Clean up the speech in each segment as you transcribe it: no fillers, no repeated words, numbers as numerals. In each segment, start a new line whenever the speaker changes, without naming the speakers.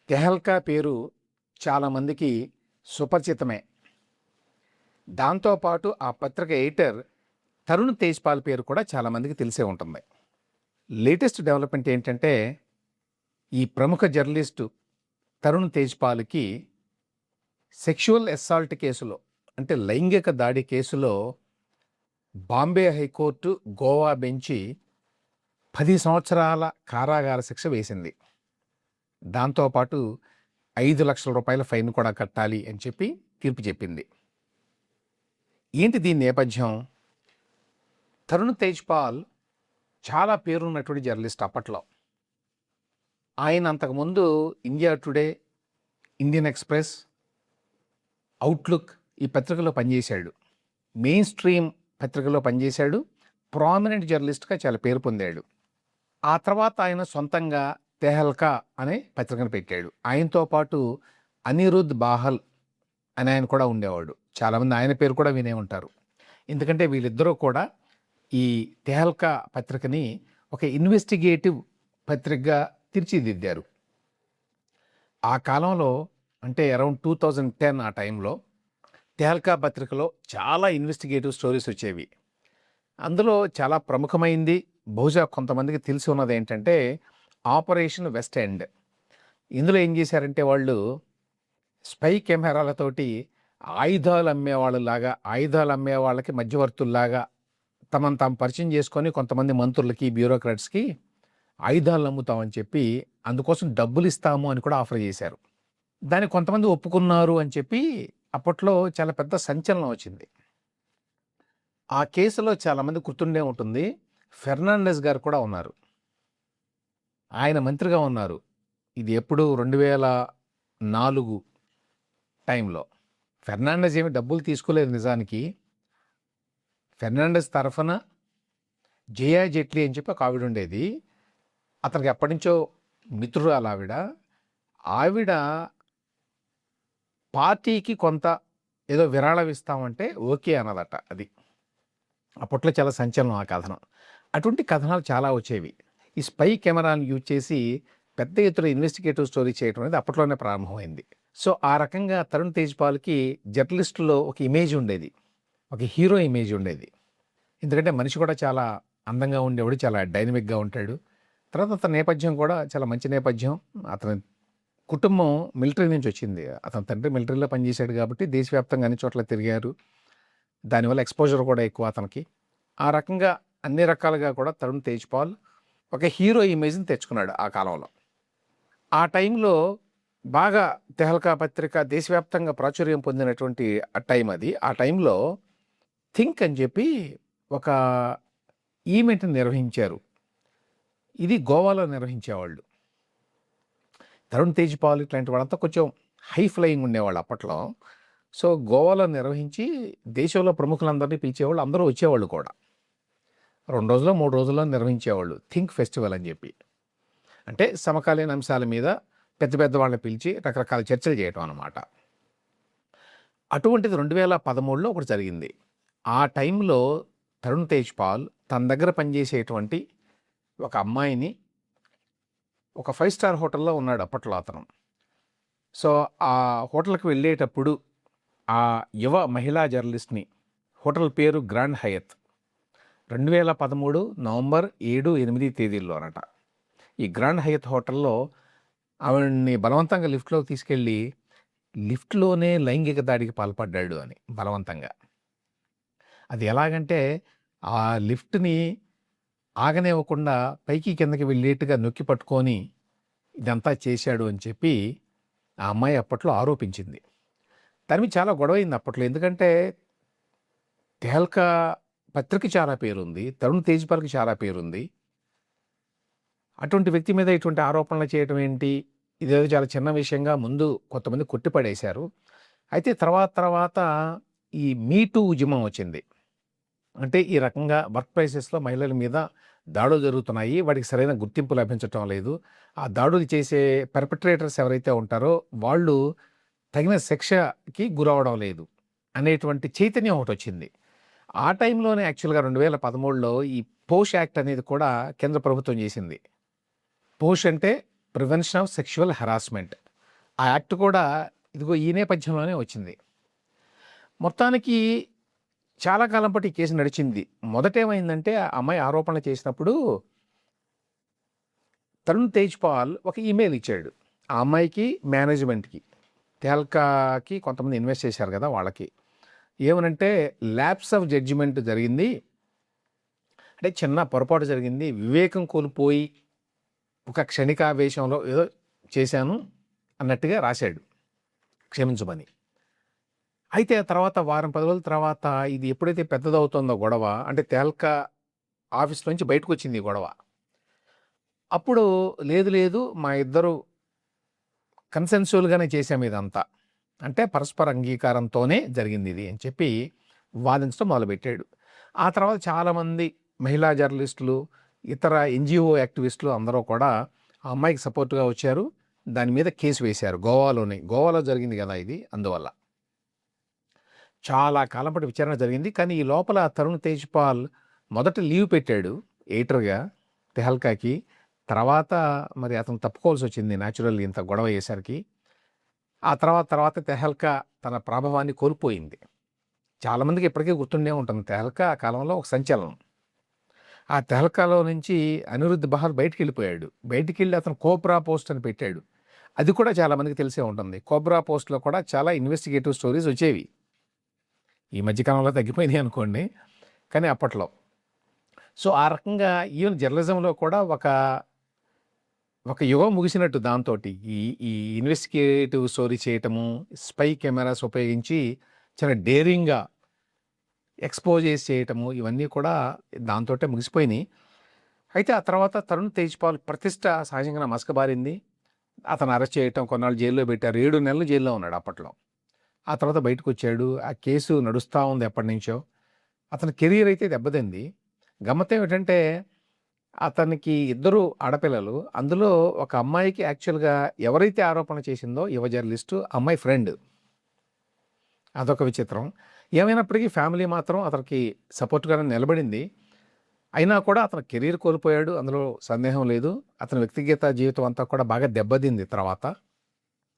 తెహల్కా పేరు చాలామందికి సుపరిచితమే. దాంతోపాటు ఆ పత్రిక ఎడిటర్ తరుణ్ తేజ్పాల్ పేరు కూడా చాలామందికి తెలిసే ఉంటుంది. లేటెస్ట్ డెవలప్మెంట్ ఏంటంటే, ఈ ప్రముఖ జర్నలిస్టు తరుణ్ తేజ్పాల్కి సెక్షువల్ అసాల్ట్ కేసులో, అంటే లైంగిక దాడి కేసులో బాంబే హైకోర్టు, గోవా బెంచి 10 సంవత్సరాల కారాగార శిక్ష వేసింది. దాంతోపాటు 5 లక్షల రూపాయల ఫైన్ కూడా కట్టాలి అని చెప్పి తీర్పు చెప్పింది. ఏంటి దీని నేపథ్యం? తరుణ్ తేజ్పాల్ చాలా పేరున్నటువంటి జర్నలిస్ట్ అప్పట్లో. ఆయన అంతకుముందు India today, Indian express, outlook ఈ పత్రికలో పనిచేశాడు. మెయిన్ స్ట్రీమ్ పత్రికలో పనిచేశాడు. ప్రామినెంట్ జర్నలిస్ట్‌గా చాలా పేరు పొందాడు. ఆ తర్వాత ఆయన సొంతంగా తెహల్కా అనే పత్రికను పెట్టాడు. ఆయనతో పాటు అనిరుద్ బాహల్ అని ఆయన కూడా ఉండేవాడు. చాలామంది ఆయన పేరు కూడా వినే ఉంటారు. ఎందుకంటే వీళ్ళిద్దరూ కూడా ఈ తెహల్కా పత్రికని ఒక ఇన్వెస్టిగేటివ్ పత్రికగా తీర్చిదిద్దారు. ఆ కాలంలో, అంటే అరౌండ్ 2010 ఆ టైంలో తెహల్కా పత్రికలో చాలా ఇన్వెస్టిగేటివ్ స్టోరీస్ వచ్చేవి. అందులో చాలా ప్రముఖమైంది, బహుశా కొంతమందికి తెలిసి ఉన్నది ఏంటంటే ఆపరేషన్ వెస్ట్ ఎండ్. ఇందులో ఏం చేశారంటే వాళ్ళు స్పై కెమెరాలతోటి ఆయుధాలు అమ్మే వాళ్ళకి మధ్యవర్తుల్లాగా తమను తాము పరిచయం చేసుకొని కొంతమంది మంత్రులకి, బ్యూరోక్రాట్స్కి ఆయుధాలు అమ్ముతామని చెప్పి అందుకోసం డబ్బులు ఇస్తాము అని కూడా ఆఫర్ చేశారు. దానికి కొంతమంది ఒప్పుకున్నారు అని చెప్పి అప్పట్లో చాలా పెద్ద సంచలనం వచ్చింది. ఆ కేసులో చాలామంది గుర్తుండే ఉంటుంది, ఫెర్నాండెస్ గారు కూడా ఉన్నారు. ఆయన మంత్రిగా ఉన్నారు. ఇది ఎప్పుడు 2004 టైంలో. ఫెర్నాండెస్ ఏమి డబ్బులు తీసుకోలేదు నిజానికి. ఫెర్నాండెస్ తరఫున జయా జైట్లీ అని చెప్పి ఒక ఆవిడ ఉండేది. అతనికి ఎప్పటి నుంచో మిత్రురాలు ఆవిడ. ఆవిడ పార్టీకి కొంత ఏదో విరాళం ఇస్తామంటే ఓకే అన్నదట. అది అప్పట్లో చాలా సంచలనం ఆ కథనం. అటువంటి కథనాలు చాలా వచ్చేవి. ఈ స్పై కెమెరాని యూజ్ చేసి పెద్ద ఎత్తున ఇన్వెస్టిగేటివ్ స్టోరీ చేయడం అనేది అప్పట్లోనే ప్రారంభమైంది. సో ఆ రకంగా తరుణ్ తేజ్పాల్కి జర్నలిస్టులో ఒక ఇమేజ్ ఉండేది, ఒక హీరో ఇమేజ్ ఉండేది. ఎందుకంటే మనిషి కూడా చాలా అందంగా ఉండేవాడు, చాలా డైనమిక్గా ఉంటాడు. తర్వాత అతని నేపథ్యం కూడా చాలా మంచి నేపథ్యం. అతని కుటుంబం మిలిటరీ నుంచి వచ్చింది. అతని తండ్రి మిలిటరీలో పనిచేశాడు కాబట్టి దేశవ్యాప్తంగా అన్ని చోట్ల తిరిగారు. దానివల్ల ఎక్స్పోజర్ కూడా ఎక్కువ అతనికి. ఆ రకంగా అన్ని రకాలుగా కూడా తరుణ్ తేజ్పాల్ ఒక హీరో ఇమేజ్ని తెచ్చుకున్నాడు ఆ కాలంలో. ఆ టైంలో బాగా తెహల్కా పత్రిక దేశవ్యాప్తంగా ప్రాచుర్యం పొందినటువంటి టైం అది. ఆ టైంలో థింక్ అని చెప్పి ఒక ఈవెంట్ని నిర్వహించారు. ఇది గోవాలో నిర్వహించేవాళ్ళు. తరుణ్ తేజ్పాల్ ఇట్లాంటి వాళ్ళంతా కొంచెం హై ఫ్లయింగ్ ఉండేవాళ్ళు అప్పట్లో. సో గోవాలో నిర్వహించి దేశంలో ప్రముఖులందరినీ పిలిచేవాళ్ళు, అందరూ వచ్చేవాళ్ళు కూడా. 2 రోజులో 3 రోజుల్లో నిర్వహించేవాళ్ళు థింక్ ఫెస్టివల్ అని చెప్పి. అంటే సమకాలీన అంశాల మీద పెద్ద పెద్ద వాళ్ళని పిలిచి రకరకాల చర్చలు చేయటం అన్నమాట. అటువంటిది 2013లో ఒకటి జరిగింది. ఆ టైంలో తరుణ్ తేజ్పాల్ తన దగ్గర పనిచేసేటువంటి ఒక అమ్మాయిని, ఒక 5 స్టార్ హోటల్లో ఉన్నాడు అప్పట్లో అతను. సో ఆ హోటల్కి వెళ్ళేటప్పుడు ఆ యువ మహిళా జర్నలిస్ట్ని, హోటల్ పేరు గ్రాండ్ హయత్, 2013 నవంబర్ 7, 8 తేదీల్లో అనట. ఈ గ్రాండ్ హయత్ హోటల్లో ఆవిడ్ని బలవంతంగా లిఫ్ట్లోకి తీసుకెళ్ళి లిఫ్ట్లోనే లైంగిక దాడికి పాల్పడ్డాడు అని బలవంతంగా. అది ఎలాగంటే ఆ లిఫ్ట్ని ఆగనివ్వకుండా పైకి కిందకి వెళ్ళేట్టుగా నొక్కి పట్టుకొని ఇదంతా చేశాడు అని చెప్పి ఆ అమ్మాయి అప్పట్లో ఆరోపించింది. దాని మీద చాలా గొడవైంది అప్పట్లో. ఎందుకంటే తెహల్కా పత్రిక చాలా పేరుంది, తరుణ్ తేజ్పాల్కి చాలా పేరుంది. అటువంటి వ్యక్తి మీద ఇటువంటి ఆరోపణలు చేయడం ఏంటి, ఇదేదో చాలా చిన్న విషయంగా ముందు కొంతమంది కొట్టిపడేశారు. అయితే తర్వాత ఈ మీ టూ ఉద్యమం వచ్చింది. అంటే ఈ రకంగా వర్క్ ప్లేసెస్లో మహిళల మీద దాడులు జరుగుతున్నాయి, వాడికి సరైన గుర్తింపు లభించటం లేదు, ఆ దాడులు చేసే పర్పెట్రేటర్స్ ఎవరైతే ఉంటారో వాళ్ళు తగిన శిక్షకి గురవడం లేదు అనేటువంటి చైతన్యం ఒకటి వచ్చింది. ఆ టైంలోనే యాక్చువల్గా 2013లో ఈ పోష్ యాక్ట్ అనేది కూడా కేంద్ర ప్రభుత్వం చేసింది. పోష్ అంటే ప్రివెన్షన్ ఆఫ్ సెక్షువల్ హెరాస్మెంట్. ఆ యాక్ట్ కూడా ఇదిగో ఈ నేపథ్యంలోనే వచ్చింది. మొత్తానికి చాలా కాలం పాటు ఈ కేసు నడిచింది. మొదటేమైందంటే ఆ అమ్మాయి ఆరోపణలు చేసినప్పుడు తరుణ్ తేజ్‌పాల్ ఒక ఈమెయిల్ ఇచ్చాడు. ఆ అమ్మాయికి, మేనేజ్‌మెంట్‌కి. తెహల్కాకి కొంతమంది ఇన్వెస్ట్ చేశారు కదా! వాళ్ళకి. ఏమనంటే ల్యాప్స్ ఆఫ్ జడ్జిమెంట్ జరిగింది. అంటే చిన్న పొరపాటు జరిగింది. వివేకం కోల్పోయి ఒక క్షణికావేశంలో ఏదో చేశాను అన్నట్టుగా రాశాడు. క్షమించమని. అయితే ఆ తర్వాత వారం 10 రోజుల తర్వాత ఇది ఎప్పుడైతే పెద్దదవుతుందో గొడవ, అంటే తెహల్కా ఆఫీస్ నుంచి బయటకొచ్చింది ఈ గొడవ. అప్పుడు లేదు లేదు మా ఇద్దరు కన్సెన్సువల్‌గానే చేశాము ఇదంతా. అంటే పరస్పర అంగీకారంతోనే జరిగింది ఇది అని చెప్పి వాదించడం మొదలుపెట్టాడు. ఆ తర్వాత చాలామంది మహిళా జర్నలిస్టులు, ఇతర ఎన్‌జీఓ యాక్టివిస్టులు అందరూ కూడా ఆ అమ్మాయికి సపోర్ట్‌గా వచ్చారు. దాని మీద కేసు వేశారు గోవాలోనే. గోవాలో జరిగింది కదా ఇది అందువల్ల. చాలా కాలం పాటు విచారణ జరిగింది. కానీ ఈ లోపల తరుణ్ తేజ్‌పాల్ మొదట లీవ్ పెట్టాడు ఎడిటర్‌గా తెహల్కాకి. తర్వాత మరి అతను తప్పుకోవాల్సొచ్చింది న్యాచురల్లీ ఇంత గొడవ అయ్యేసరికి. ఆ తర్వాత తెహల్కా తన ప్రాభవాన్ని కోల్పోయింది. చాలామందికి ఇప్పటికీ గుర్తుండే ఉంటుంది. తెహల్కా ఆ కాలంలో ఒక సంచలనం. ఆ తెహల్కాలో నుంచి అనిరుద్ బహార్ బయటికెళ్ళిపోయాడు. బయటికెళ్ళి అతను కోబ్రా పోస్ట్ అని పెట్టాడు. అది కూడా చాలామందికి తెలిసే ఉంటుంది. కోబ్రా పోస్ట్‌లో కూడా చాలా ఇన్వెస్టిగేటివ్ స్టోరీస్ వచ్చేవి. ఈ మధ్య కాలంలో తగ్గిపోయినాయి అనుకోండి. కానీ అప్పట్లో. సో, ఆ రకంగా ఈవెన్ జర్నలిజంలో కూడా ఒక యుగం ముగిసినట్టు దాంతోటి. ఈ ఈ ఇన్వెస్టిగేటివ్ స్టోరీ చేయటము, స్పై కెమెరాస్ ఉపయోగించి చాలా డేరింగ్‌గా ఎక్స్‌పోజెస్ చేయటము ఇవన్నీ కూడా దాంతోటే ముగిసిపోయినాయి. అయితే ఆ తర్వాత తరుణ్ తేజ్‌పాల్ ప్రతిష్ట సహజంగానే మసకబారింది. అతను అరెస్ట్ చేయటం, కొన్నాళ్ళు జైల్లో పెట్టారు. 7 నెలలు జైల్లో ఉన్నాడు అప్పట్లో. ఆ తర్వాత బయటకొచ్చాడు. ఆ కేసు నడుస్తా ఉంది ఎప్పటినుంచో. అతని కెరీర్ అయితే దెబ్బతింది. గమ్మత్తేమిటంటే అతనికి ఇద్దరు ఆడపిల్లలు. అందులో ఒక అమ్మాయికి యాక్చువల్‌గా ఎవరైతే ఆరోపణ చేసిందో యువ జర్నలిస్టు అమ్మాయి ఫ్రెండ్. అదొక విచిత్రం. ఏమైనప్పటికీ ఫ్యామిలీ మాత్రం అతనికి సపోర్ట్‌గానే నిలబడింది. అయినా కూడా అతను కెరీర్ కోల్పోయాడు. అందులో సందేహం లేదు. అతని వ్యక్తిగత జీవితం అంతా కూడా బాగా దెబ్బతింది తర్వాత.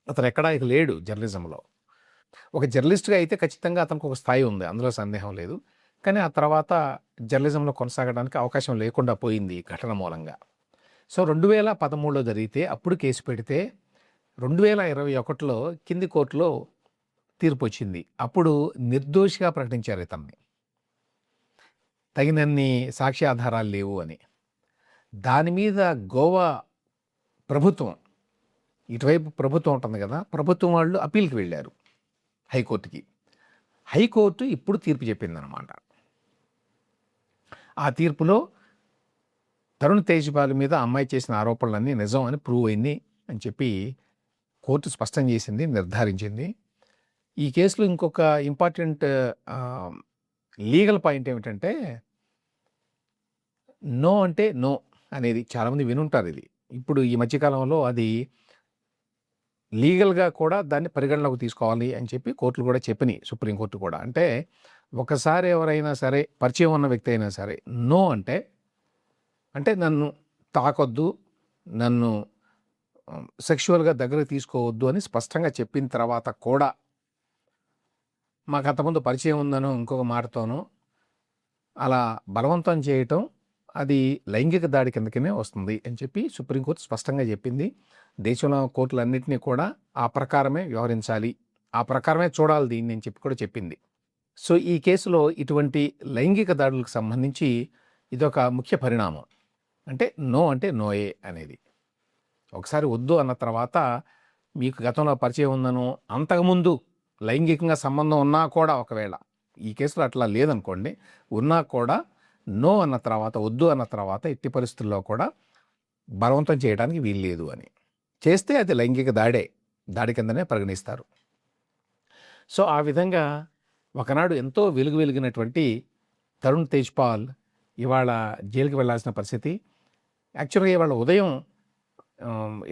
అతను ఎక్కడా ఇక లేడు జర్నలిజంలో. ఒక జర్నలిస్ట్‌గా అయితే ఖచ్చితంగా అతనికి ఒక స్థాయి ఉంది. అందులో సందేహం లేదు. కానీ ఆ తర్వాత జర్నలిజంలో కొనసాగడానికి అవకాశం లేకుండా పోయింది ఈ ఘటన మూలంగా. సో, 2013లో జరిగితే అప్పుడు కేసు పెడితే 2021లో కింది కోర్టులో తీర్పొచ్చింది. అప్పుడు నిర్దోషిగా ప్రకటించారు ఇతన్ని. తగినన్ని సాక్ష్యాధారాలు లేవు అని. దాని మీద గోవా ప్రభుత్వం, ఇటువైపు ప్రభుత్వం ఉంటుంది కదా! ప్రభుత్వం వాళ్ళు అప్పీల్‌కి వెళ్ళారు హైకోర్ట్‌కి. హైకోర్టు ఇప్పుడు తీర్పు చెప్పిందనమాట. ఆ తీర్పులో తరుణ్ తేజ్‌పాల్ మీద అమ్మాయి చేసిన ఆరోపణలన్నీ నిజం అని ప్రూవ్ అయింది అని చెప్పి కోర్టు స్పష్టం చేసింది, నిర్ధారించింది. ఈ కేసులో ఇంకొక ఇంపార్టెంట్ ఆహ్, లీగల్ పాయింట్ ఏమిటంటే నో అంటే నో అనేది చాలామంది వినుంటారిది. ఇప్పుడు ఈ మధ్య కాలంలో అది లీగల్‌గా కూడా దాన్ని పరిగణలోకి తీసుకోవాలి అని చెప్పి కోర్టులు కూడా చెప్పినియి. సుప్రీం కోర్టు కూడా. అంటే ఒకసారి ఎవరైనా సరే పరిచయం ఉన్న వ్యక్తి అయినా సరే నో అంటే నన్ను తాకొద్దు, నన్ను సెక్షువల్‌గా దగ్గరకు తీసుకోవద్దు అని స్పష్టంగా చెప్పిన తర్వాత కూడా మాకు అంతకుముందు పరిచయం ఉందనో, ఇంకొక మాటతోనో అలా బలవంతం చేయటం అది లైంగిక దాడి కిందకనే వస్తుంది అని చెప్పి సుప్రీంకోర్టు స్పష్టంగా చెప్పింది. దేశంలో కోర్టులన్నిటినీ కూడా ఆ ప్రకారమే వ్యవహరించాలి. ఆ ప్రకారమే చూడాలి దీన్ని అని చెప్పి కూడా చెప్పింది. సో, ఈ కేసులో ఇటువంటి లైంగిక దాడులకు సంబంధించి ఇదొక ముఖ్య పరిణామం. అంటే నోయే అనేది. ఒకసారి వద్దు అన్న తర్వాత మీకు గతంలో పరిచయం ఉందనో, అంతకుముందు లైంగికంగా సంబంధం ఉన్నా కూడా ఒకవేళ ఈ కేసులో అట్లా లేదనుకోండి. ఉన్నా కూడా నో అన్న తర్వాత, వద్దు అన్న తర్వాత ఎట్టి పరిస్థితుల్లో కూడా బలవంతం చేయడానికి వీల్లేదు అని. చేస్తే అది లైంగిక దాడి కిందనే పరిగణిస్తారు. సో, ఆ విధంగా ఒకనాడు ఎంతో వెలిగినటువంటి తరుణ్ తేజ్‌పాల్ ఇవాళ జైలుకి వెళ్ళాల్సిన పరిస్థితి. యాక్చువల్‌గా ఇవాళ ఉదయం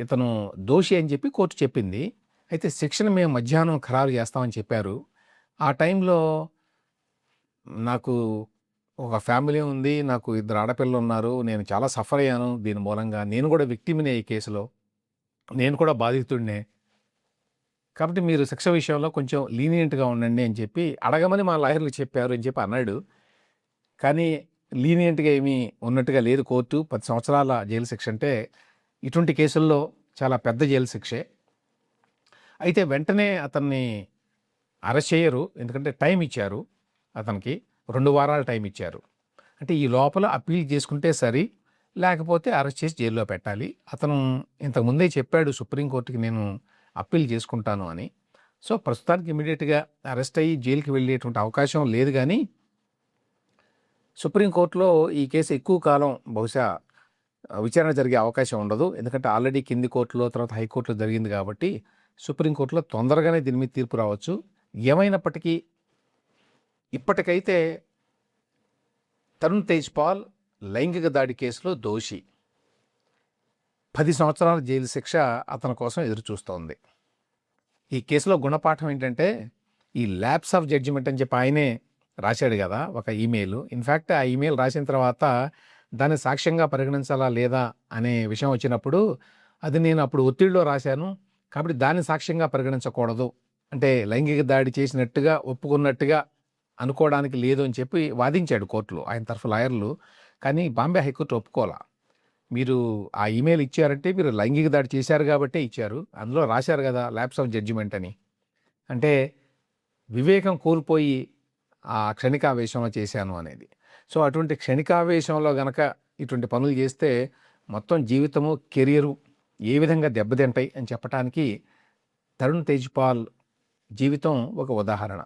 ఇతను దోషి అని చెప్పి కోర్టు చెప్పింది. అయితే శిక్షను మేము మధ్యాహ్నం ఖరారు చేస్తామని చెప్పారు. ఆ టైంలో నాకు ఒక ఫ్యామిలీ ఉంది. నాకు ఇద్దరు ఆడపిల్లలున్నారు. నేను చాలా సఫర్ అయ్యాను దీని మూలంగా. నేను కూడా విక్టిమ్‌నే ఈ కేసులో. నేను కూడా బాధితుడినే. కాబట్టి మీరు శిక్ష విషయంలో కొంచెం లీనియంట్‌గా ఉండండి అని చెప్పి అడగమని మా లాయర్‌లు చెప్పారు అని చెప్పి అన్నాడు. కానీ లీనియంట్‌గా ఏమీ ఉన్నట్టుగా లేదు కోర్టు. 10 సంవత్సరాల జైలు శిక్ష అంటే ఇటువంటి కేసుల్లో చాలా పెద్ద జైలు శిక్షే. అయితే వెంటనే అతన్ని అరెస్ట్ చేయరు. ఎందుకంటే టైం ఇచ్చారు అతనికి. 2 వారాలు టైం ఇచ్చారు. అంటే ఈ లోపల అప్పీల్ చేసుకుంటే సరి, లేకపోతే అరెస్ట్ చేసి జైల్లో పెట్టాలి. అతను ఇంతకు ముందే చెప్పాడు సుప్రీంకోర్టుకి నేను అప్పీల్ చేసుకుంటాను అని. సో, ప్రస్తుతానికి ఇమ్మీడియేట్‌గా అరెస్ట్ అయ్యి జైలుకి వెళ్ళేటువంటి అవకాశం లేదు గానీ, సుప్రీంకోర్టులో ఈ కేసు ఎక్కువ కాలం బహుశా విచారణ జరిగే అవకాశం ఉండదు. ఎందుకంటే ఆల్రెడీ కింది కోర్టులో, తర్వాత హైకోర్టులో జరిగింది కాబట్టి, సుప్రీంకోర్టులో తొందరగానే దీని మీద తీర్పు రావచ్చు. ఏమైనప్పటికీ ఇప్పటికైతే తరుణ్ తేజ్‌పాల్ లైంగిక దాడి కేసులో దోషి. 10 సంవత్సరాల జైలు శిక్ష అతని కోసం ఎదురుచూస్తోంది. ఈ కేసులో గుణపాఠం ఏంటంటే, ఈ ల్యాప్స్ ఆఫ్ జడ్జిమెంట్ అని చెప్పి ఆయనే రాశాడు కదా ఒక ఈమెయిల్. ఇన్‌ఫాక్ట్ ఆ ఈమెయిల్ రాసిన తర్వాత దాన్ని సాక్ష్యంగా పరిగణించాలా లేదా అనే విషయం వచ్చినప్పుడు, అది నేను అప్పుడు ఒత్తిడిలో రాశాను. కాబట్టి దాన్ని సాక్ష్యంగా పరిగణించకూడదు. అంటే లైంగిక దాడి చేసినట్టుగా, ఒప్పుకున్నట్టుగా అనుకోవడానికి లేదు అని చెప్పి వాదించాడు కోర్టులో ఆయన తరఫు లాయర్లు. కానీ బాంబే హైకోర్టు ఒప్పుకోలా. మీరు ఆ ఈమెయిల్ ఇచ్చారంటే మీరు లైంగిక దాడి చేశారు కాబట్టే ఇచ్చారు. అందులో రాశారు కదా ల్యాప్స్ ఆఫ్ జడ్జిమెంట్ అని. అంటే వివేకం కోల్పోయి ఆ క్షణికావేశంలో చేశాను అనేది. సో, అటువంటి క్షణికావేశంలో గనక ఇటువంటి పనులు చేస్తే మొత్తం జీవితము, కెరియరు ఏ విధంగా దెబ్బతింటాయి అని చెప్పటానికి తరుణ్ తేజ్‌పాల్ జీవితం ఒక ఉదాహరణ.